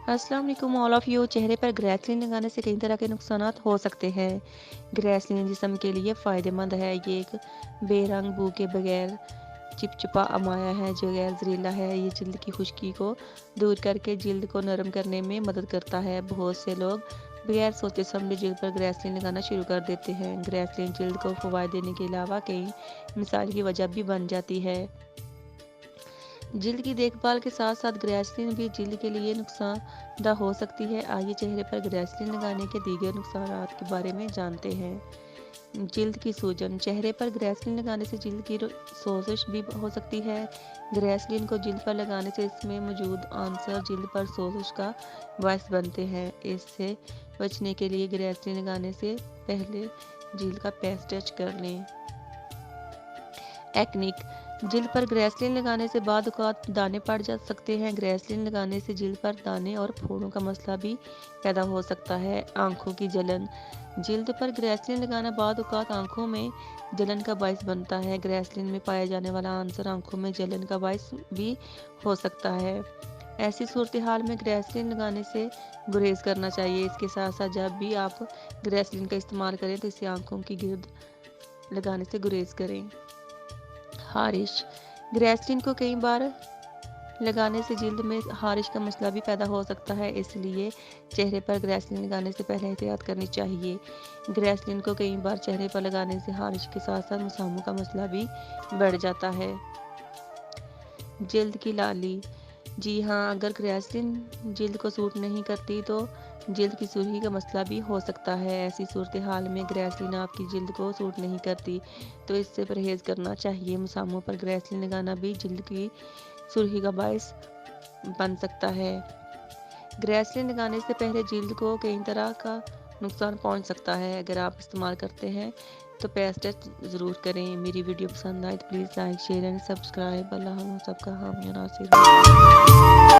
अस्सलाम वालेकुम all of you. चेहरे पर ग्रेसलिन लगाने से कई तरह के नुकसानात हो सकते हैं। ग्रेसलिन जिस्म के लिए फ़ायदेमंद है। ये एक बेरंग बू के बगैर चिपचिपा अमाया है जो गैर जहरीला है। ये जल्द की खुश्की को दूर करके जल्द को नरम करने में मदद करता है। बहुत से लोग बगैर सोचे समझे जल्द पर ग्रेसलिन लगाना शुरू कर देते हैं। ग्रेसलिन जल्द को फ़वाद देने के अलावा कई मिसाल की वजह भी बन जाती है। जल्द की देखभाल के साथ साथ ग्रेसलिन भी जल्द के लिए नुकसानदा हो सकती है। आइए चेहरे पर ग्रेसलिन लगाने के दीगर नुकसानात के बारे में जानते हैं। जल्द की सूजन। चेहरे पर ग्रेसलिन लगाने से जल्द की सोजिश भी हो सकती है। ग्रेसलिन को जल्द पर लगाने से इसमें मौजूद आंसर जल्द पर सोजिश का बायस बनते हैं। इससे बचने के लिए ग्रेसलिन लगाने से पहले जल्द का पेस्ट टच कर लें। एक्निक। जल्द पर ग्रेसलिन लगाने से बाद दाने पड़ जा सकते हैं। ग्रेसलिन लगाने से जल्द पर दाने और फोड़ों का मसला भी पैदा हो सकता है। आंखों की जलन। जल्द पर ग्रेसलिन लगाना बाद आंखों में जलन का बायस बनता है। ग्रेसलिन में पाया जाने वाला आंसर आंखों में जलन का बायस भी हो सकता है। ऐसी सूरत हाल में ग्रेसलिन लगाने से गुरेज करना चाहिए। इसके साथ साथ जब भी आप ग्रेसलिन का इस्तेमाल करें तो इसे आंखों की गिर्द लगाने से गुरेज करें। हारिश। ग्रेसलिन को कई बार लगाने से जल्द में हारिश का मसला भी पैदा हो सकता है, इसलिए चेहरे पर ग्रेसलिन लगाने से पहले एहतियात करनी चाहिए। ग्रेसलिन को कई बार चेहरे पर लगाने से हारिश के साथ साथ मुसामों का मसला भी बढ़ जाता है। जल्द की लाली। जी हाँ, अगर ग्रेसलिन जल्द को सूट नहीं करती तो जल्द की सुर्खी का मसला भी हो सकता है। ऐसी सूरत हाल में ग्रेसलिन आपकी जल्द को सूट नहीं करती तो इससे परहेज़ करना चाहिए। मुसामों पर ग्रेसलिन लगाना भी जल्द की सुर्खी का बायस बन सकता है। ग्रेसलिन लगाने से पहले जल्द को कई तरह का नुकसान पहुंच सकता है। अगर आप इस्तेमाल करते हैं तो पेस्ट टच ज़रूर करें। मेरी वीडियो पसंद आए तो please like share and subscribe. Allah हम सबका हामी और नासिर।